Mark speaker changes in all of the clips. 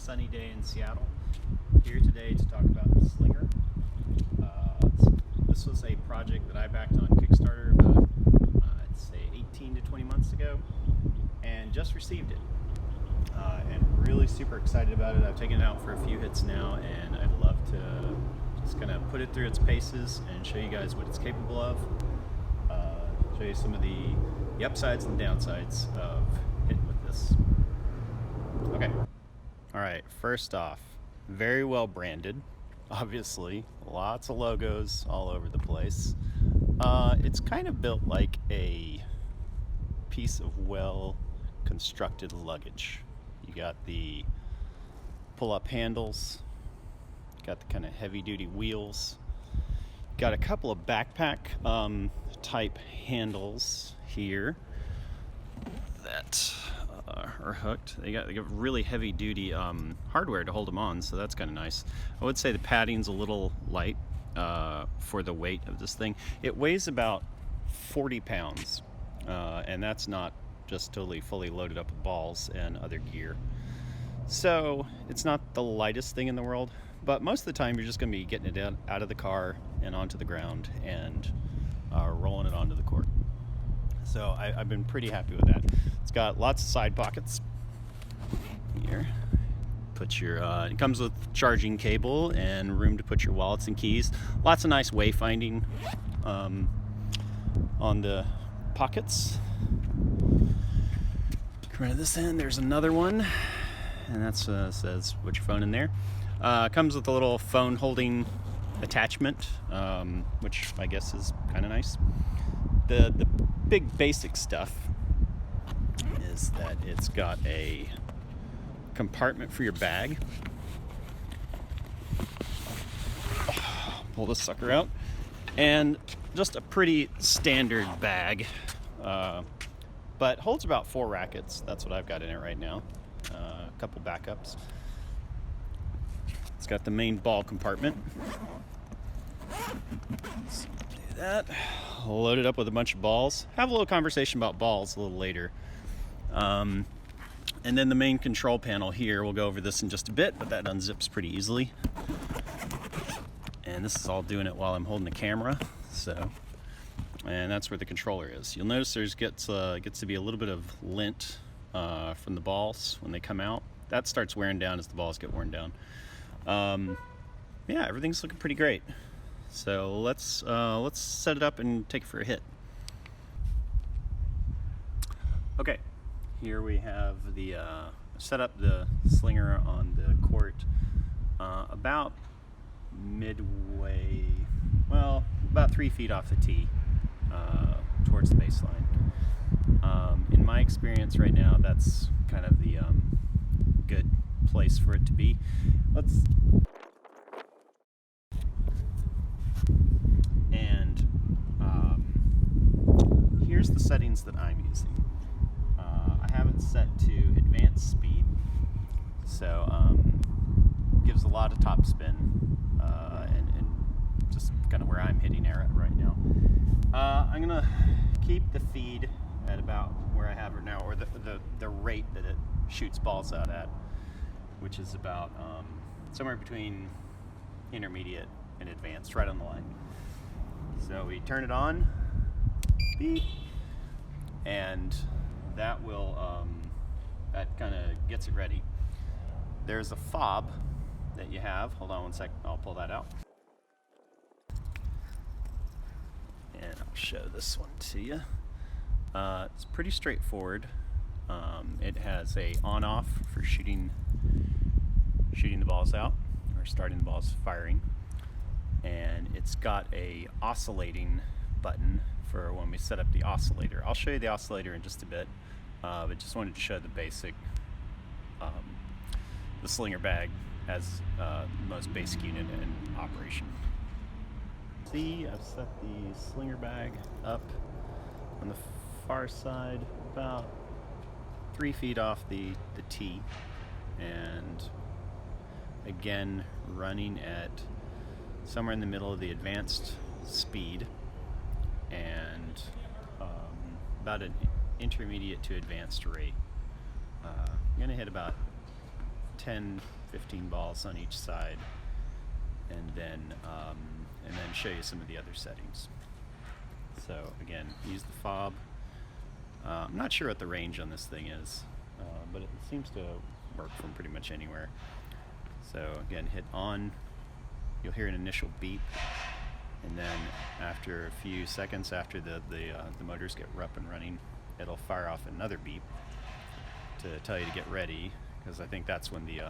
Speaker 1: sunny day in Seattle. Here today to talk about Slinger. This was a project that I backed on Kickstarter about, I'd say 18 to 20 months ago, and just received it. And really super excited about it. I've taken it out for a few hits now, and I'd love to just kind of put it through its paces and show you guys what it's capable of. Show you some of the upsides and downsides of hitting with this. Okay. All right, first off, very well branded, obviously. Lots of logos all over the place. It's kind of built like a piece of well-constructed luggage. You got the pull-up handles, got the kind of heavy-duty wheels, got a couple of backpack type handles here that are hooked. They got really heavy-duty hardware to hold them on, so that's kind of nice. I would say the padding's a little light for the weight of this thing. It weighs about 40 pounds, and that's not just totally fully loaded up with balls and other gear. So it's not the lightest thing in the world, but most of the time you're just going to be getting it out of the car and onto the ground and rolling it onto the court. So I've been pretty happy with that. It's got lots of side pockets here. Put your it comes with charging cable and room to put your wallets and keys. Lots of nice wayfinding on the pockets. Come to this end, there's another one, and that says put your phone in there. Comes with a little phone holding attachment, which I guess is kind of nice. The big basic stuff is that it's got a compartment for your bag. Pull this sucker out, and just a pretty standard bag, but holds about 4 rackets. That's what I've got in it right now. A couple backups. It's got the main ball compartment. Let's do that. Load it up with a bunch of balls. Have a little conversation about balls a little later. And then the main control panel here, we'll go over this in just a bit, but that unzips pretty easily. And this is all doing it while I'm holding the camera. And that's where the controller is. You'll notice there's gets to be a little bit of lint from the balls when they come out. That starts wearing down as the balls get worn down. Yeah, everything's looking pretty great. So let's set it up and take it for a hit. Okay, here we have the set up the Slinger on the court about midway, well, about 3 feet off the tee towards the baseline. In my experience right now, that's kind of the good place for it to be. Here's the settings that I'm using. I have it set to advanced speed, so gives a lot of top spin, and just kind of where I'm hitting it right now. I'm gonna keep the feed at about where I have it now, or the rate that it shoots balls out at, which is about somewhere between intermediate and advanced, right on the line. So we turn it on, beep, and that will that kind of gets it ready. There's a fob that you have. Hold on one sec, I'll pull that out. And I'll show this one to you. It's pretty straightforward. It has a on-off for shooting the balls out, or starting the balls firing. And it's got a oscillating button for when we set up the oscillator. I'll show you the oscillator in just a bit, but just wanted to show the basic, the Slinger bag as the most basic unit in operation. See, I've set the Slinger bag up on the far side, about 3 feet off the tee, and again running at somewhere in the middle of the advanced speed, and about an intermediate to advanced rate. I'm going to hit about 10, 15 balls on each side, and then show you some of the other settings. So again, use the fob. I'm not sure what the range on this thing is, but it seems to work from pretty much anywhere. So again, hit on, you'll hear an initial beep, and then after a few seconds after the motors get up and running, it'll fire off another beep to tell you to get ready, because I think that's when the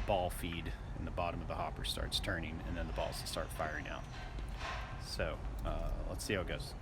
Speaker 1: ball feed in the bottom of the hopper starts turning, and then the balls will start firing out. So let's see how it goes.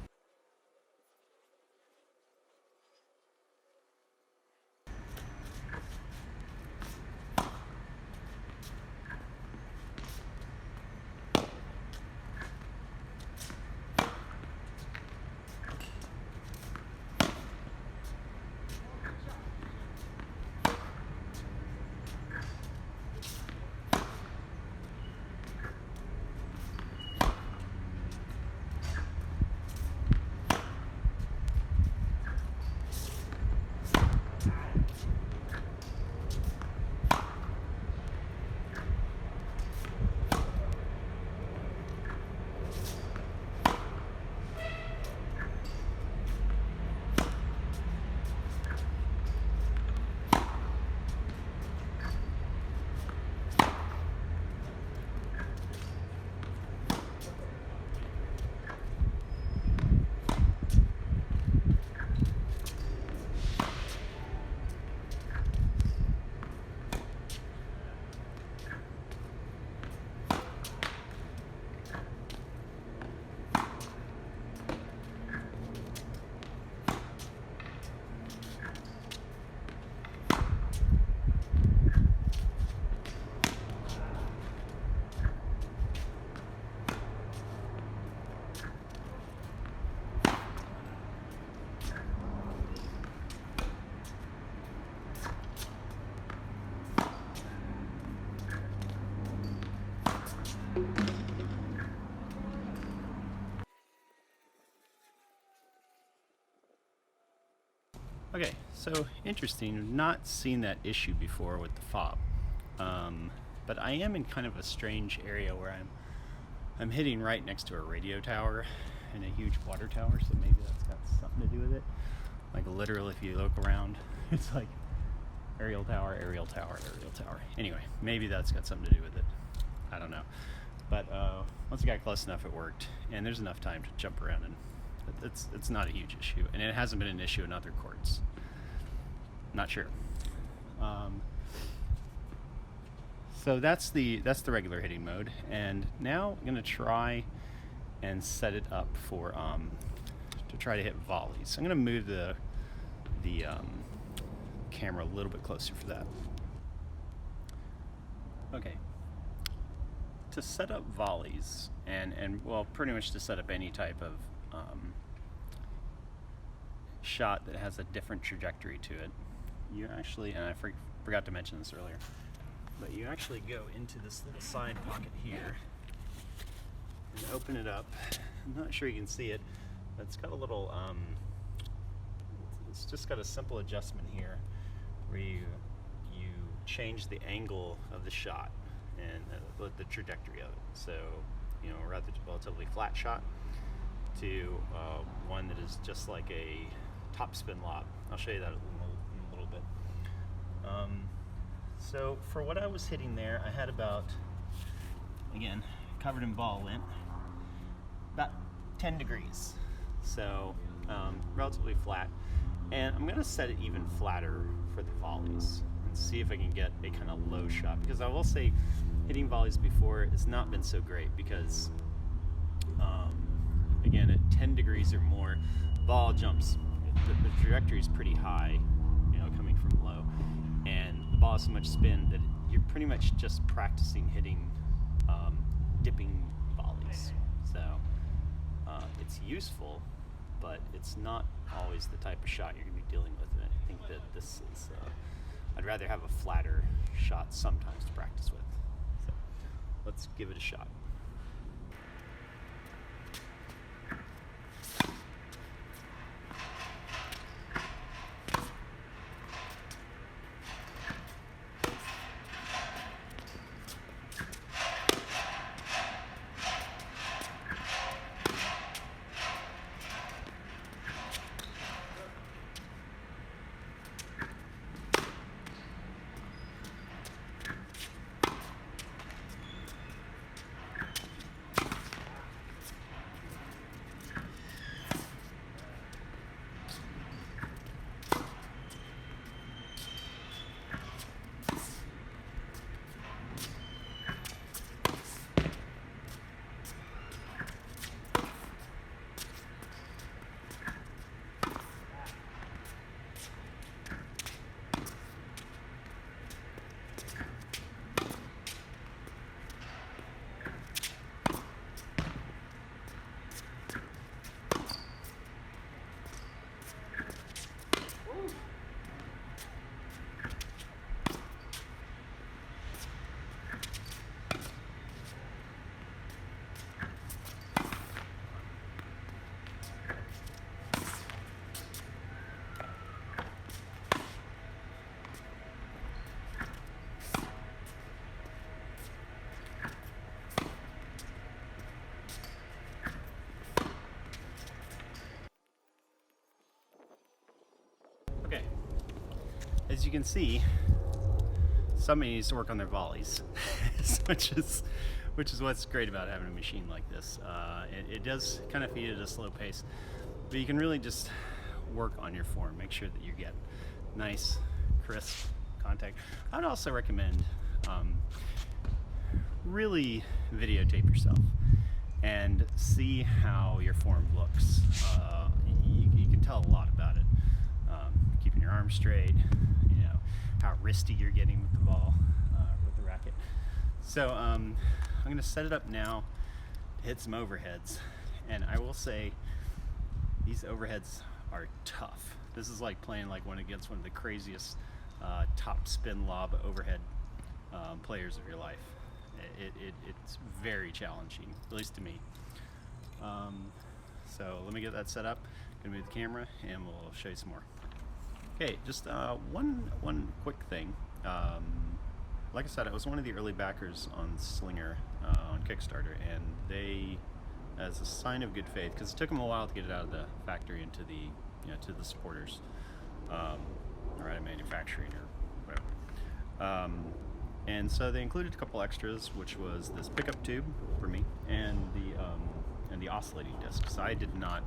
Speaker 1: Okay, so interesting. I've not seen that issue before with the fob, but I am in kind of a strange area where I'm hitting right next to a radio tower and a huge water tower, so maybe that's got something to do with it. Like literally, if you look around, it's like aerial tower, aerial tower, aerial tower. Anyway, maybe that's got something to do with it. I don't know. But once I got close enough, it worked, and there's enough time to jump around, and it's not a huge issue, and it hasn't been an issue in other courts. Not sure. So that's the regular hitting mode, and now I'm going to try and set it up for to try to hit volleys. I'm going to move the camera a little bit closer for that. Okay. To set up volleys, and well, pretty much to set up any type of shot that has a different trajectory to it, you actually, and I forgot to mention this earlier, but you actually go into this little side pocket here and open it up. I'm not sure you can see it, but it's got a little, it's just got a simple adjustment here where you change the angle of the shot and the trajectory of it. So, you know, rather relatively flat shot to one that is just like a topspin lob. I'll show you that in a little bit. So for what I was hitting there, I had about, again, covered in ball lint, about 10 degrees. So relatively flat. And I'm going to set it even flatter for the volleys and see if I can get a kind of low shot, because I will say hitting volleys before has not been so great, because again, at 10 degrees or more, ball jumps, the trajectory is pretty high, you know, coming from low, and the ball has so much spin that you're pretty much just practicing hitting dipping volleys. So it's useful, but it's not always the type of shot you're going to be dealing with. And I think that this is, I'd rather have a flatter shot sometimes to practice with. So let's give it a shot. as you can see, somebody needs to work on their volleys, which is what's great about having a machine like this. It does kind of feed at a slow pace, but you can really just work on your form, make sure that you get nice, crisp contact. I would also recommend really videotape yourself and see how your form looks. You can tell a lot about it. Keeping your arms straight, you know, how wristy you're getting with the ball, with the racket. So I'm going to set it up now to hit some overheads, and I will say these overheads are tough. This is like playing like one against one of the craziest top spin lob overhead players of your life. It's very challenging, at least to me. So let me get that set up. Gonna move the camera and we'll show you some more. Okay, just one quick thing. Like I said, I was one of the early backers on Slinger on Kickstarter, and they, as a sign of good faith, because it took them a while to get it out of the factory into the, to the supporters, or out of manufacturing or whatever. And so they included a couple extras, which was this pickup tube for me and the oscillating disc. So I did not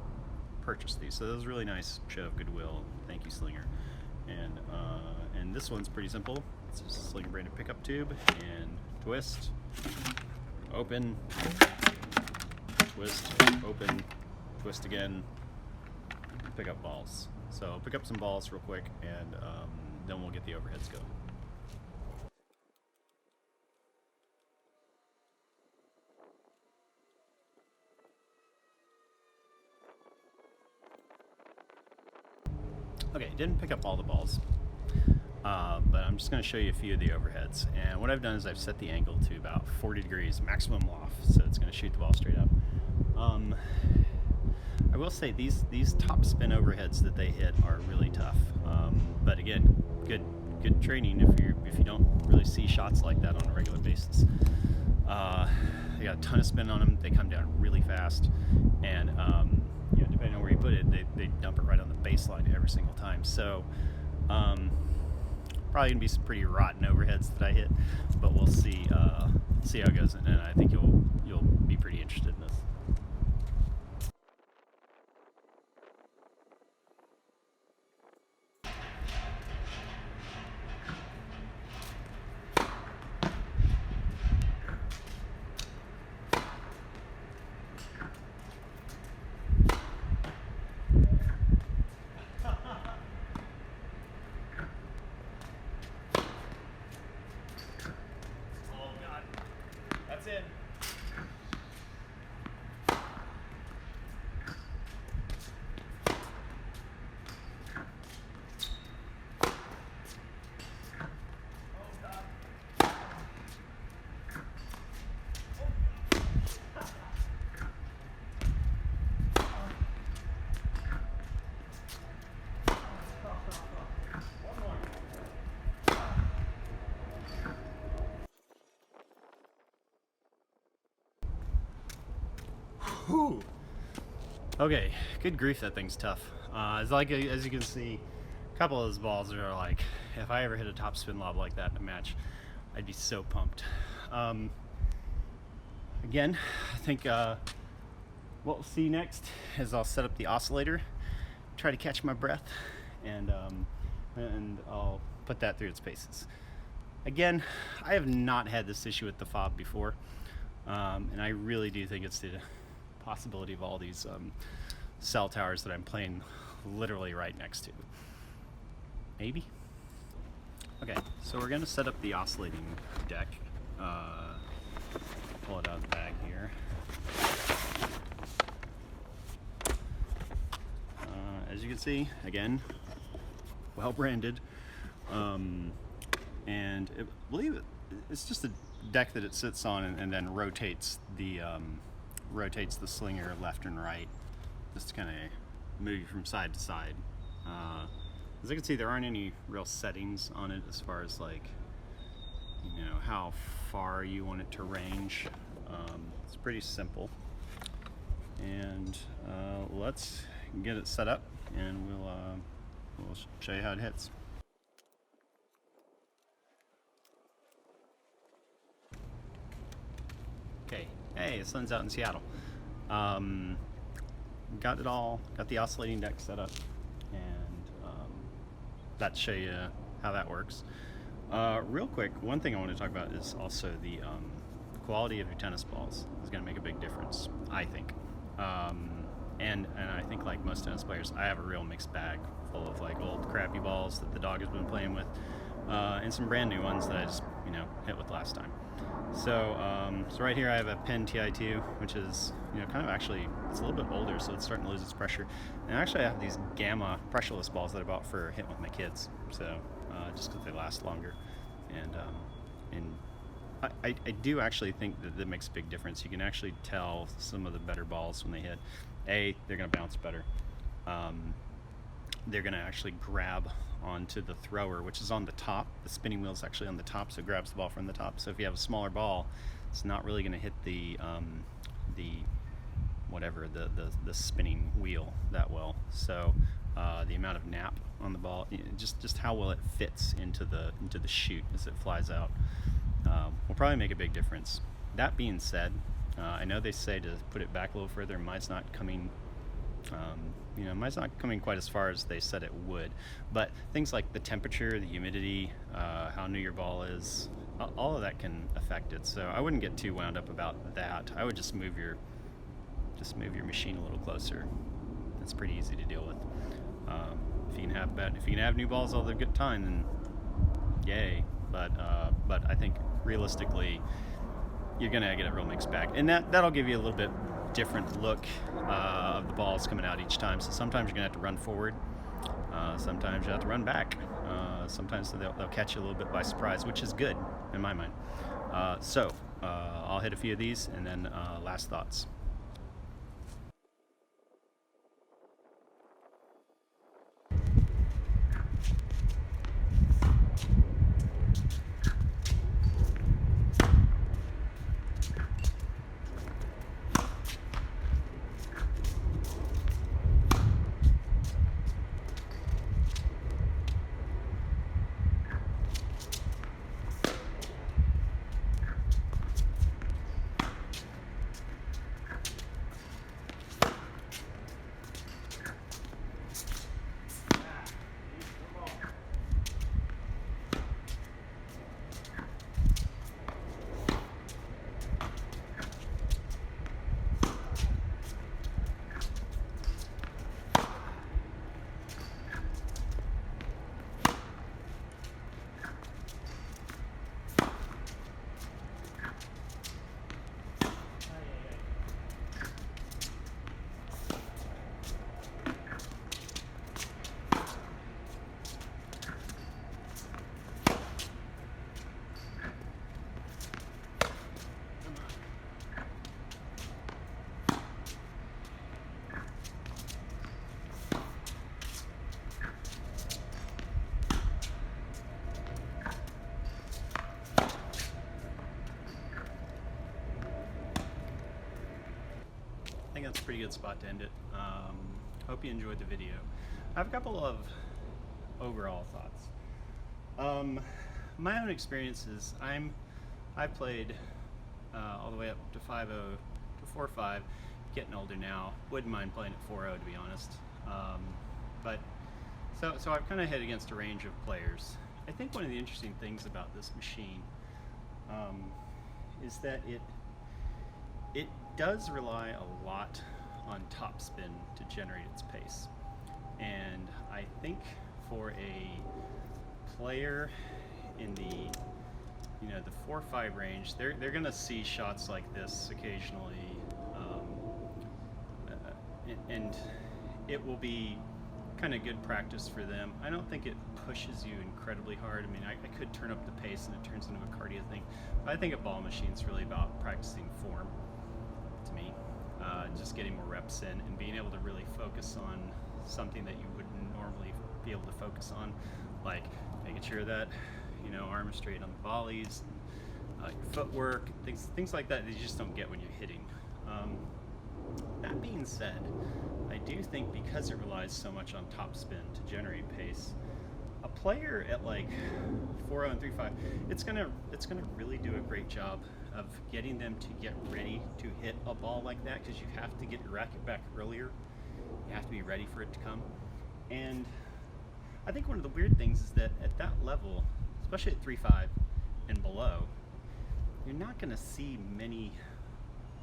Speaker 1: purchase these, so that was a really nice show of goodwill. Thank you, Slinger. And this one's pretty simple. It's just a Slinger branded pickup tube, and twist, open, twist, open, twist again, pick up balls. So pick up some balls real quick, and then we'll get the overheads going. Okay, didn't pick up all the balls, but I'm just going to show you a few of the overheads. And what I've done is I've set the angle to about 40 degrees maximum loft, so it's going to shoot the ball straight up. I will say these top spin overheads that they hit are really tough, but again, good training if you don't really see shots like that on a regular basis. They got a ton of spin on them. They come down really fast, and depending on where you put it, they dump it right on the baseline every single time. So probably gonna be some pretty rotten overheads that I hit, but we'll see how it goes, and I think you'll be pretty interested in this. In. Whew. Okay, good grief, that thing's tough. It's like, as you can see, a couple of those balls are like, if I ever hit a top spin lob like that in a match, I'd be so pumped. Again, I think what we'll see next is I'll set up the oscillator, try to catch my breath, and I'll put that through its paces. Again, I have not had this issue with the fob before, and I really do think it's the possibility of all these cell towers that I'm playing literally right next to. Maybe? Okay, so we're going to set up the oscillating deck. Pull it out of the bag here. As you can see, again, well branded. And I believe it's just a deck that it sits on and then rotates the slinger left and right, just to kind of move you from side to side. As you can see, there aren't any real settings on it as far as like, how far you want it to range. It's pretty simple. And let's get it set up, and we'll show you how it hits. Okay, hey, the sun's out in Seattle. Got the oscillating deck set up, and that show you how that works. Real quick, one thing I want to talk about is also the quality of your tennis balls is going to make a big difference, I think. And I think, like most tennis players, I have a real mixed bag full of like old crappy balls that the dog has been playing with, and some brand new ones that I just hit with last time. So right here I have a Penn TI2, which is kind of actually, it's a little bit older, so it's starting to lose its pressure. And actually I have these Gamma pressureless balls that I bought for hitting with my kids, so just because they last longer. And I do actually think that makes a big difference. You can actually tell some of the better balls when they hit. They're going to bounce better. They're going to actually grab onto the thrower, which is on the top. The spinning wheel is actually on the top, so it grabs the ball from the top. So if you have a smaller ball, it's not really going to hit the spinning wheel that well. So the amount of nap on the ball, just how well it fits into the chute as it flies out, will probably make a big difference. That being said, I know they say to put it back a little further. Mine's not coming. Mine's not coming quite as far as they said it would, but things like the temperature, the humidity, how new your ball is, all of that can affect it. So I wouldn't get too wound up about that. I would just move your machine a little closer. That's pretty easy to deal with. If you can have new balls all the good time, then yay. But I think realistically, you're gonna get a real mixed bag, and that'll give you a little bit different look of the balls coming out each time. So sometimes you're gonna have to run forward, sometimes you have to run back, sometimes they'll catch you a little bit by surprise, which is good in my mind. So I'll hit a few of these, and then last thoughts. I think that's a pretty good spot to end it. Hope you enjoyed the video. I have a couple of overall thoughts. My own experiences, I've played all the way up to 5.0 to 4.5, getting older now. Wouldn't mind playing at 4.0 to be honest. But so I've kind of hit against a range of players. I think one of the interesting things about this machine is that it does rely a lot on topspin to generate its pace. And I think for a player in the the 4-5 range, they're gonna see shots like this occasionally, and it will be kind of good practice for them. I don't think it pushes you incredibly hard. I mean, I could turn up the pace and it turns into a cardio thing, but I think a ball machine is really about practicing form to me, just getting more reps in and being able to really focus on something that you wouldn't normally be able to focus on, like making sure that arm is straight on the volleys, your footwork, things like that you just don't get when you're hitting. That being said, I do think because it relies so much on topspin to generate pace, a player at like 4.0 and 3.5, it's gonna really do a great job of getting them to get ready to hit a ball like that, because you have to get your racket back earlier. You have to be ready for it to come. And I think one of the weird things is that at that level, especially at 3.5 and below, you're not going to see many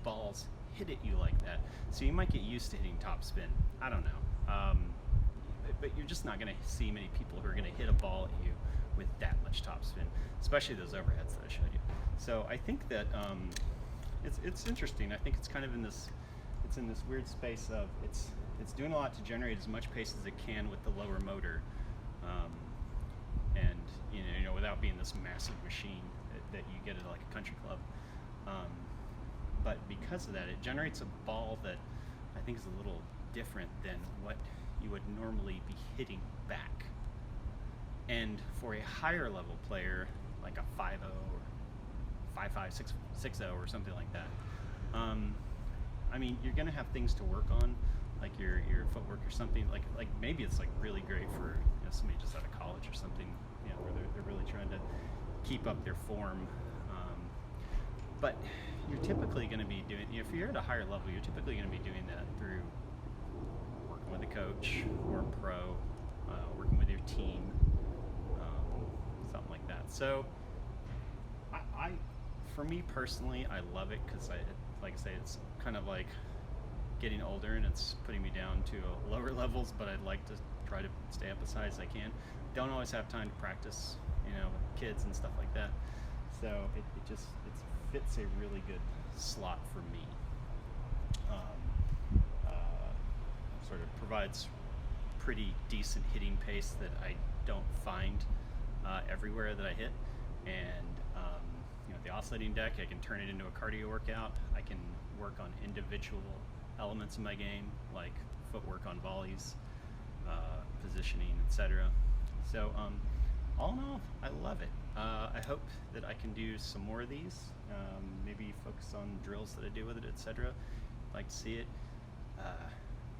Speaker 1: balls hit at you like that. So you might get used to hitting top spin. I don't know. But you're just not going to see many people who are going to hit a ball at you with that much top spin, especially those overheads that I showed you. So I think that it's interesting. I think it's kind of in this weird space of it's doing a lot to generate as much pace as it can with the lower motor, and you know without being this massive machine that you get at like a country club. But because of that, it generates a ball that I think is a little different than what you would normally be hitting back. And for a higher level player, like a 5.0 or 5.5, 6.0 or something like that, I mean, you're gonna have things to work on, like your footwork or something. Like maybe it's like really great for somebody just out of college or something, where they're really trying to keep up their form. But you're typically going to be doing, if you're at a higher level, you're typically going to be doing that through working with a coach or a pro, working with your team, something like that. So, for me personally, I love it because, like I say, it's kind of like getting older and it's putting me down to lower levels, but I'd like to try to stay up as high as I can. Don't always have time to practice, with kids and stuff like that. So it fits a really good slot for me. Sort of provides pretty decent hitting pace that I don't find everywhere that I hit. And the oscillating deck, I can turn it into a cardio workout. I can work on individual elements of my game, like footwork on volleys, positioning, etc. So all in all, I love it. I hope that I can do some more of these, maybe focus on drills that I do with it, etc. Like to see it.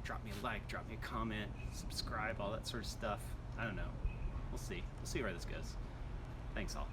Speaker 1: Drop me a like, drop me a comment, subscribe, all that sort of stuff. I don't know. We'll see. We'll see where this goes. Thanks all.